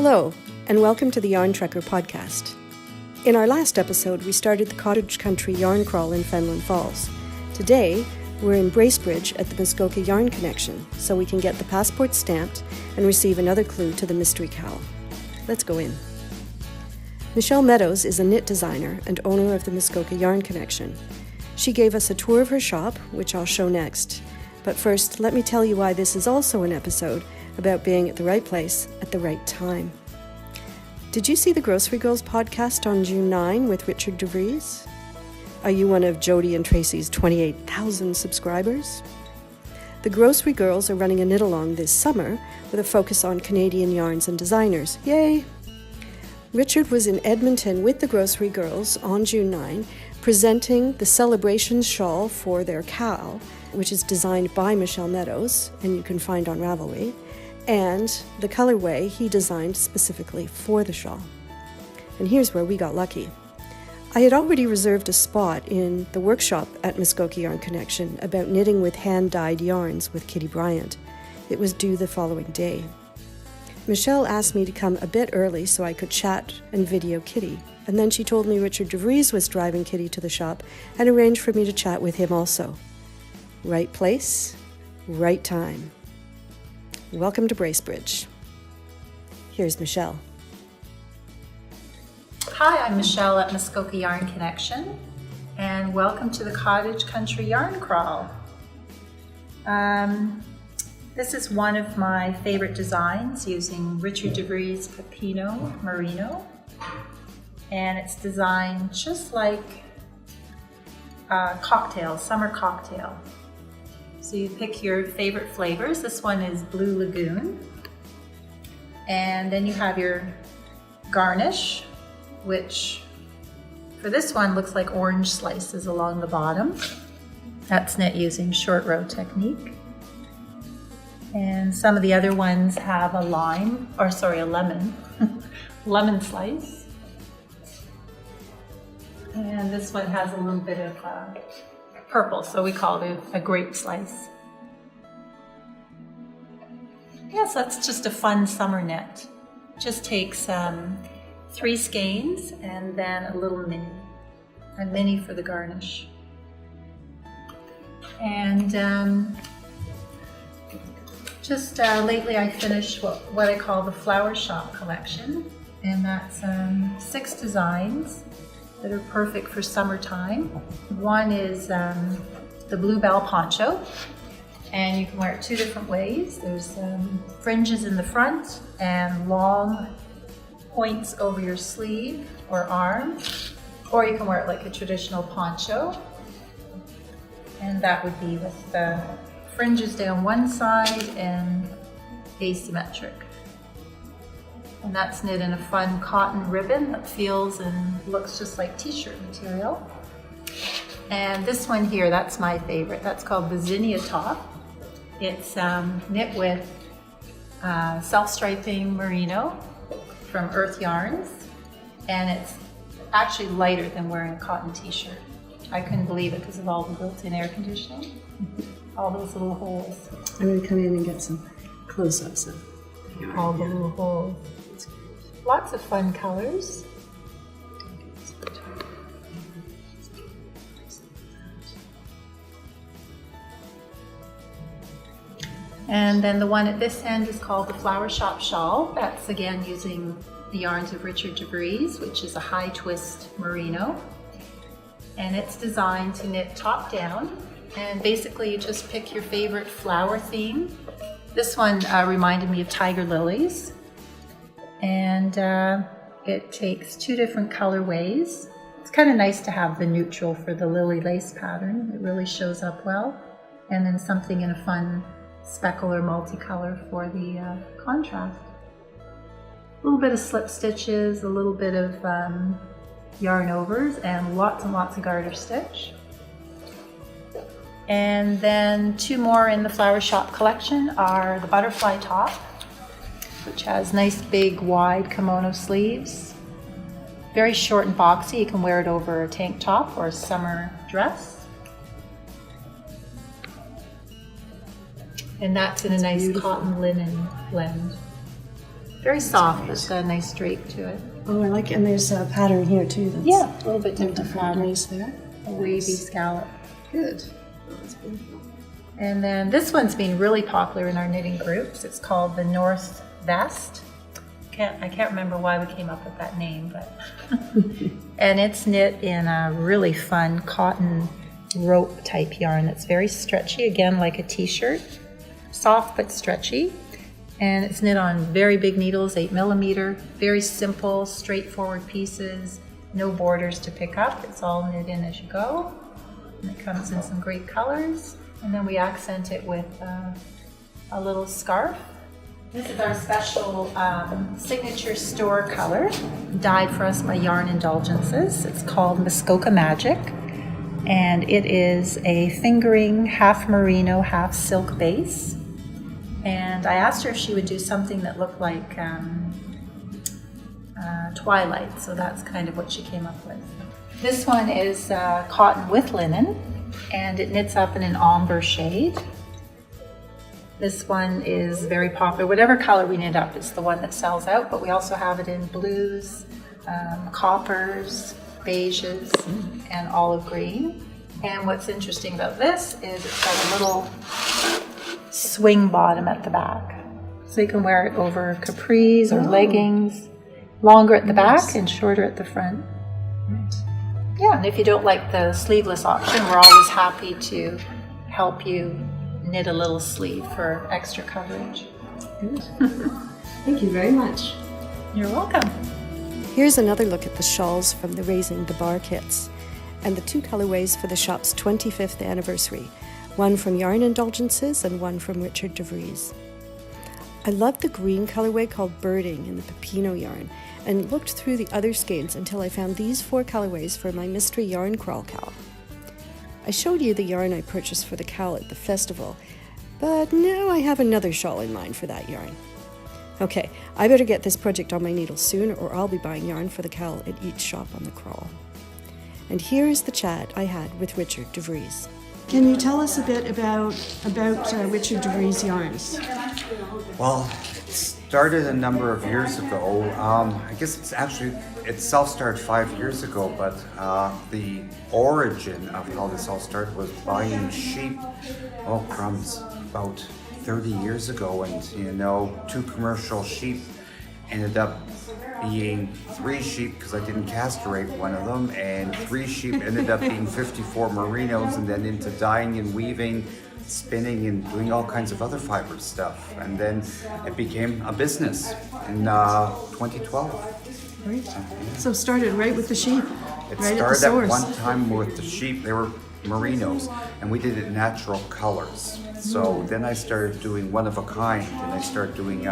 Hello, and welcome to the Yarn Trekker podcast. In our last episode, we started the cottage country yarn crawl in Fenelon Falls. Today, we're in Bracebridge at the Muskoka Yarn Connection, so we can get the passport stamped and receive another clue to the mystery cowl. Let's go in. Michele Meadows is a knit designer and owner of the Muskoka Yarn Connection. She gave us a tour of her shop, which I'll show next. But first, let me tell you why this is also an episode about being at the right place at the right time. Did you see the Grocery Girls podcast on June 9 with Richard Devrieze? Are you one of Jody and Tracy's 28,000 subscribers? The Grocery Girls are running a knit-along this summer with a focus on Canadian yarns and designers. Yay! Richard was in Edmonton with the Grocery Girls on June 9, presenting the Celebrations shawl for their cowl, which is designed by Michele Meadows, and you can find on Ravelry, and the colorway he designed specifically for the shawl. And here's where we got lucky. I had already reserved a spot in the workshop at Muskoka Yarn Connection about knitting with hand-dyed yarns with Kitty Bryan. It was due the following day. Michele asked me to come a bit early so I could chat and video Kitty, and then she told me Richard Devrieze was driving Kitty to the shop and arranged for me to chat with him also. Right place, right time. Welcome to Bracebridge. Here's Michele. Hi, I'm Michele at Muskoka Yarn Connection, and welcome to the Cottage Country Yarn Crawl. This is one of my favorite designs using Richard Devrieze Pepino Merino, and it's designed just like a cocktail, summer cocktail. So you pick your favorite flavors. This one is Blue Lagoon. And then you have your garnish, which for this one looks like orange slices along the bottom. That's knit using short row technique. And some of the other ones have a lemon, lemon slice. And this one has a little bit of purple, so we call it a grape slice. Yes, that's just a fun summer knit. Just takes 3 skeins and then a little mini for the garnish. And lately I finished what I call the Flower Shop collection, and that's 6 designs that are perfect for summertime. One is the Bluebell poncho, and you can wear it 2 different ways. There's fringes in the front and long points over your sleeve or arm, or you can wear it like a traditional poncho, and that would be with the fringes down one side and asymmetric. And that's knit in a fun cotton ribbon that feels and looks just like t-shirt material. And this one here, that's my favorite. That's called the Zinnia top. It's knit with self-striping merino from Earth Yarns, and it's actually lighter than wearing a cotton t-shirt. I couldn't believe it because of all the built-in air conditioning, all those little holes. I'm going to come in and get some close-ups of all the little holes. Lots of fun colors. And then the one at this end is called the Flower Shop Shawl. That's again using the yarns of Richard Devrieze, which is a high twist merino. And it's designed to knit top down. And basically you just pick your favorite flower theme. This one reminded me of tiger lilies. And it takes 2 different colorways. It's kind of nice to have the neutral for the lily lace pattern. It really shows up well. And then something in a fun speckle or multicolor for the contrast. A little bit of slip stitches, a little bit of yarn overs, and lots of garter stitch. And then 2 more in the Flower Shop collection are the Butterfly top, which has nice big wide kimono sleeves. Very short and boxy. You can wear it over a tank top or a summer dress. And that's in a nice beautiful cotton linen blend. Very soft, with a nice drape to it. Oh, I like it. And there's a pattern here too. That's Yeah, a little bit different patterns there. A wavy scallop. Good. That's beautiful. And then this one's been really popular in our knitting groups. It's called the North Vest. I can't remember why we came up with that name, but and it's knit in a really fun cotton rope type yarn that's very stretchy, again like a t-shirt, soft but stretchy. And it's knit on very big needles, 8mm, very simple, straightforward pieces, no borders to pick up. It's all knit in as you go. And it comes in some great colors. And then we accent it with a little scarf. This is our special signature store color, dyed for us by Yarn Indulgences. It's called Muskoka Magic. And it is a fingering, half merino, half silk base. And I asked her if she would do something that looked like twilight, so that's kind of what she came up with. This one is cotton with linen, and it knits up in an ombre shade. This one is very popular. Whatever color we knit up, it's the one that sells out, but we also have it in blues, coppers, beiges, and olive green. And what's interesting about this is it's got a little swing bottom at the back. So you can wear it over capris or leggings, longer at the back and shorter at the front. Right. Yeah, and if you don't like the sleeveless option, we're always happy to help you knit a little sleeve for extra coverage. Good. Thank you very much. You're welcome. Here's another look at the shawls from the Raising the Bar kits and the 2 colorways for the shop's 25th anniversary, one from Yarn Indulgences and one from Richard Devrieze. I loved the green colorway called Birding in the Pepino yarn and looked through the other skeins until I found these 4 colorways for my mystery yarn crawl cowl. I showed you the yarn I purchased for the cowl at the festival, but now I have another shawl in mind for that yarn. Okay, I better get this project on my needle soon or I'll be buying yarn for the cowl at each shop on the crawl. And here is the chat I had with Richard Devrieze. Can you tell us a bit about Richard Devrieze yarns? Well, it started a number of years ago. I guess it self-started 5 years ago, but the origin of how this all started was buying sheep, about 30 years ago, and 2 commercial sheep ended up being 3 sheep because I didn't castrate one of them, and 3 sheep ended up being 54 merinos, and then into dyeing and weaving, spinning and doing all kinds of other fiber stuff. And then it became a business in 2012. Right. So started right with the sheep. It right started at the source. one time with the sheep. They were merinos, and we did it natural colors. So then I started doing one of a kind, and I started doing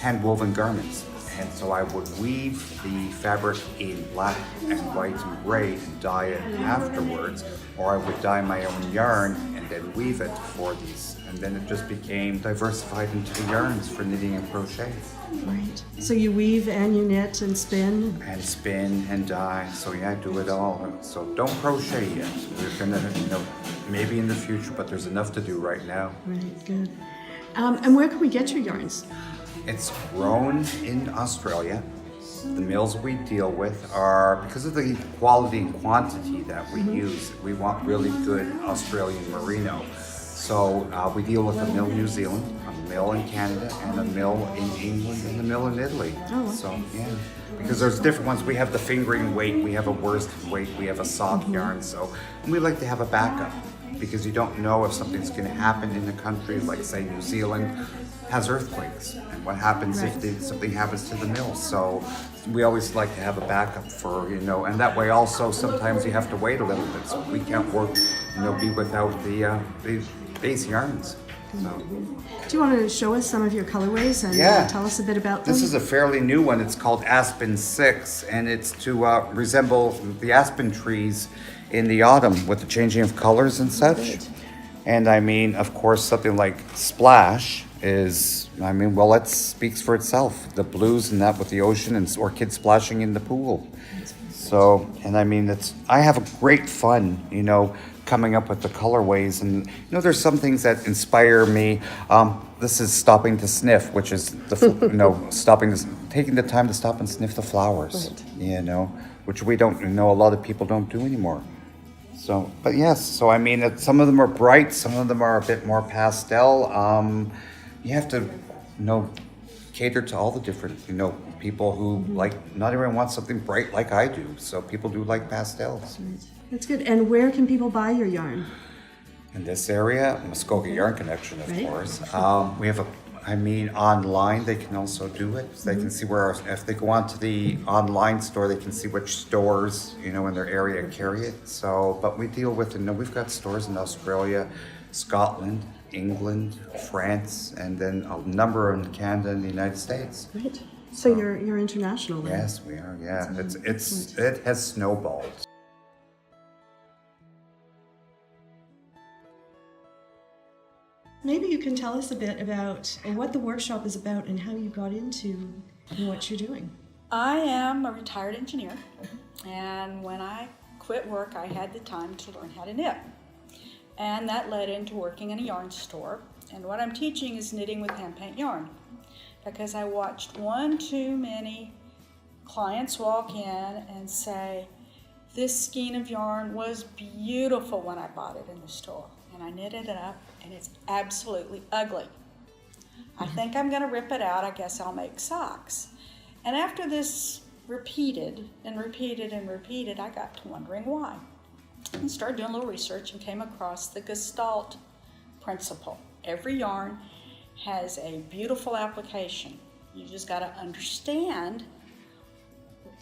hand woven garments. And so I would weave the fabric in black and white and gray and dye it afterwards, or I would dye my own yarn and then weave it for these. And then it just became diversified into the yarns for knitting and crochet. Right. So you weave and you knit and spin? And spin and dye. So yeah, I do it all. So don't crochet yet. We're gonna, maybe in the future, but there's enough to do right now. Right, good. And where can we get your yarns? It's grown in Australia. The mills we deal with are, because of the quality and quantity that we use, we want really good Australian merino. So we deal with a mill in New Zealand, a mill in Canada, and a mill in England, and a mill in Italy. Oh. So yeah, because there's different ones. We have the fingering weight, we have a worsted weight, we have a sock yarn. So and we like to have a backup because you don't know if something's going to happen in the country, like say New Zealand has earthquakes, and what happens if something happens to the mill. So we always like to have a backup for, and that way also sometimes you have to wait a little bit, so we can't work, be without the base yarns. So. Do you want to show us some of your colorways and tell us a bit about them? This is a fairly new one. It's called Aspen 6, and it's to resemble the aspen trees in the autumn with the changing of colors and such. And I mean, of course, something like Splash is, it speaks for itself. The blues and that with the ocean or kids splashing in the pool. So, and I have a great fun, coming up with the colorways. And, there's some things that inspire me. this is stopping to sniff, which is taking the time to stop and sniff the flowers, which we don't a lot of people don't do anymore. So, but yes, so I mean, some of them are bright, some of them are a bit more pastel. You have to, cater to all the different, people who not everyone wants something bright like I do. So people do like pastels. Right. That's good. And where can people buy your yarn? In this area, Muskoka Yarn Connection, of Right. course. We have online they can also do it. So they can see if they go onto the online store, they can see which stores, in their area carry it. So, but we deal with, we've got stores in Australia, Scotland, England, France, and then a number in Canada and the United States. Right. So you're international then? Yes, we are. Yeah, it has snowballed. Maybe you can tell us a bit about what the workshop is about and how you got into what you're doing. I am a retired engineer, and when I quit work, I had the time to learn how to knit. And that led into working in a yarn store. And what I'm teaching is knitting with hand paint yarn, because I watched one too many clients walk in and say, this skein of yarn was beautiful when I bought it in the store. And I knitted it up, and it's absolutely ugly. I think I'm going to rip it out. I guess I'll make socks. And after this repeated and repeated and repeated, I got to wondering why. And started doing a little research and came across the Gestalt principle. Every yarn has a beautiful application. You just got to understand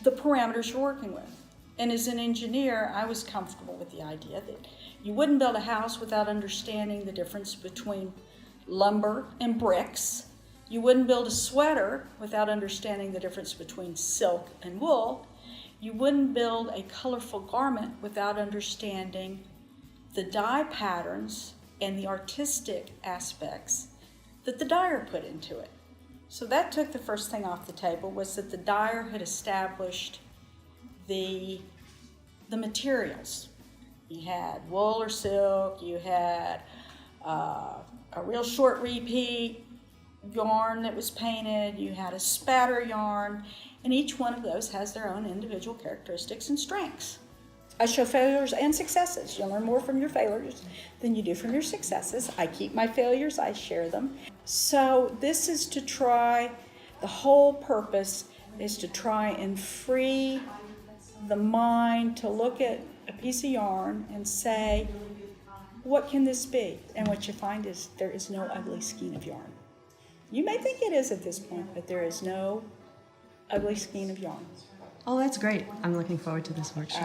the parameters you're working with. And as an engineer, I was comfortable with the idea that you wouldn't build a house without understanding the difference between lumber and bricks. You wouldn't build a sweater without understanding the difference between silk and wool. You wouldn't build a colorful garment without understanding the dye patterns and the artistic aspects that the dyer put into it. So that took the first thing off the table, was that the dyer had established the materials. You had wool or silk, you had a real short repeat yarn that was painted, you had a spatter yarn, and each one of those has their own individual characteristics and strengths. I show failures and successes. You'll learn more from your failures than you do from your successes. I keep my failures, I share them. So this is to try, the whole purpose is to try and free the mind to look at a piece of yarn and say, what can this be? And what you find is there is no ugly skein of yarn. You may think it is at this point, but there is no ugly skein of yarn. Oh, that's great. I'm looking forward to this workshop.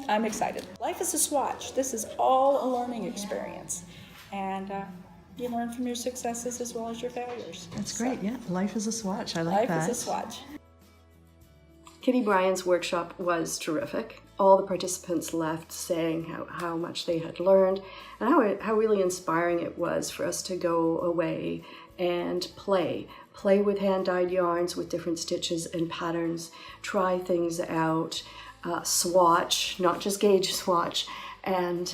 I'm excited. Life is a swatch. This is all a learning experience. And you learn from your successes as well as your failures. That's great, yeah. Life is a swatch. I like that. Life is a swatch. Kitty Bryan's workshop was terrific. All the participants left saying how much they had learned and how really inspiring it was for us to go away and play with hand-dyed yarns with different stitches and patterns, try things out, swatch, not just gauge swatch, and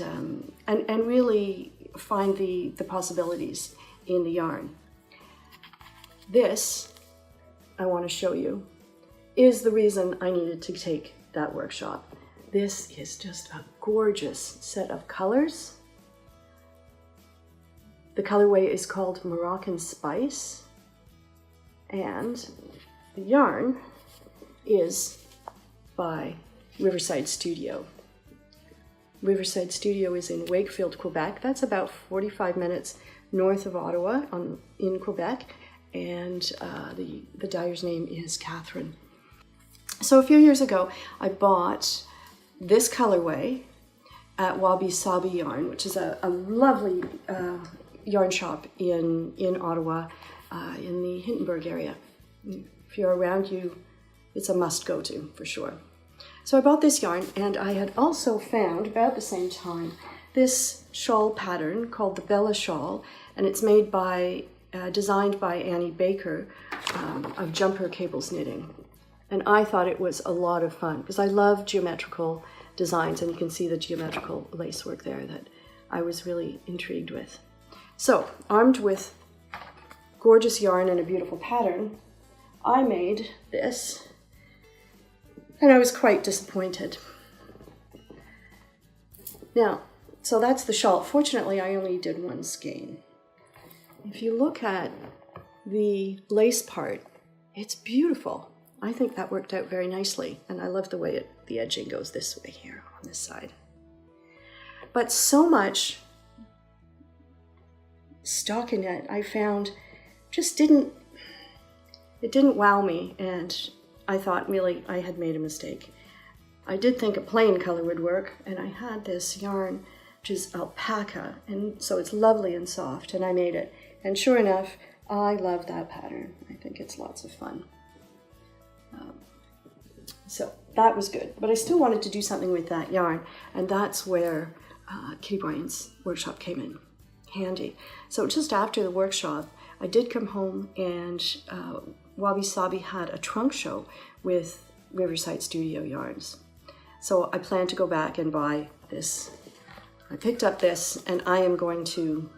really find the possibilities in the yarn. This, I want to show you, is the reason I needed to take that workshop. This is just a gorgeous set of colors. The colorway is called Moroccan Spice, and the yarn is by Riverside Studio. Riverside Studio is in Wakefield, Quebec. That's about 45 minutes north of Ottawa in Quebec, and the dyer's name is Catherine. So a few years ago, I bought this colorway at Wabi Sabi Yarn, which is a lovely yarn shop in Ottawa, in the Hindenburg area. If you're around, it's a must go to for sure. So I bought this yarn, and I had also found about the same time this shawl pattern called the Bella Shawl, and it's made designed by Annie Baker of Jumper Cables Knitting. And I thought it was a lot of fun because I love geometrical designs, and you can see the geometrical lacework there that I was really intrigued with. So, armed with gorgeous yarn and a beautiful pattern, I made this, and I was quite disappointed. Now, so that's the shawl. Fortunately, I only did one skein. If you look at the lace part, it's beautiful. I think that worked out very nicely, and I love the way the edging goes this way here on this side. But so much stockinette I found just didn't wow me, and I thought really I had made a mistake. I did think a plain color would work, and I had this yarn which is alpaca, and so it's lovely and soft, and I made it. And sure enough, I love that pattern. I think it's lots of fun. So that was good, but I still wanted to do something with that yarn, and that's where Kitty Bryan's workshop came in handy. So just after the workshop, I did come home, and Wabi Sabi had a trunk show with Riverside Studio yarns. So I plan to go back and buy this. I picked up this, and I am going to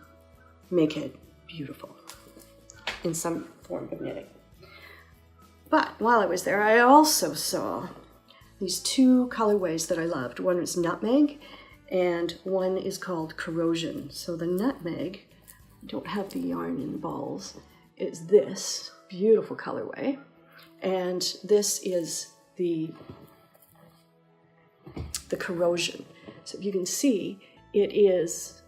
make it beautiful in some form of knitting. But while I was there, I also saw these two colorways that I loved. One was nutmeg, and one is called corrosion. So the nutmeg, I don't have the yarn in the balls, is this beautiful colorway, and this is the corrosion. So if you can see, it is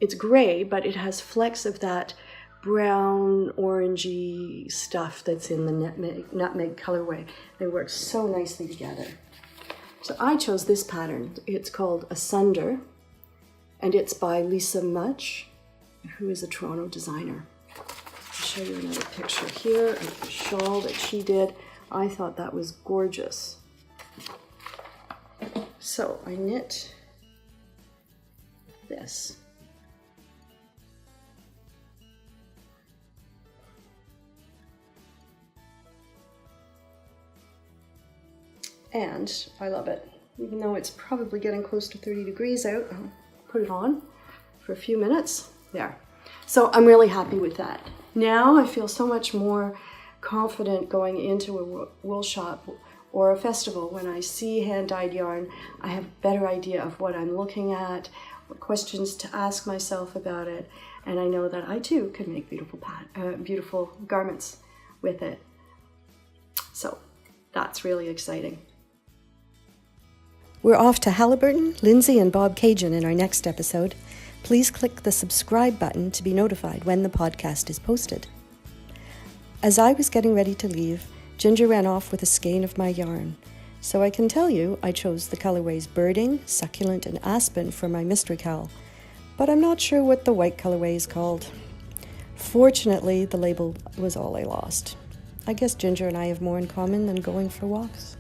it's gray, but it has flecks of that brown orangey stuff that's in the nutmeg colorway. They work so nicely together. So I chose this pattern. It's called Asunder, and it's by Lisa Much, who is a Toronto designer. I'll show you another picture here of the shawl that she did. I thought that was gorgeous. So I knit this. And I love it. Even though it's probably getting close to 30 degrees out, I'll put it on for a few minutes. There. So I'm really happy with that. Now I feel so much more confident going into a wool shop or a festival. When I see hand-dyed yarn, I have a better idea of what I'm looking at, what questions to ask myself about it, and I know that I too can make beautiful garments with it. So that's really exciting. We're off to Halliburton, Lindsay, and Bob Cajun in our next episode. Please click the subscribe button to be notified when the podcast is posted. As I was getting ready to leave, Ginger ran off with a skein of my yarn. So I can tell you I chose the colorways Birding, Succulent, and Aspen for my mystery cowl, but I'm not sure what the white colorway is called. Fortunately, the label was all I lost. I guess Ginger and I have more in common than going for walks.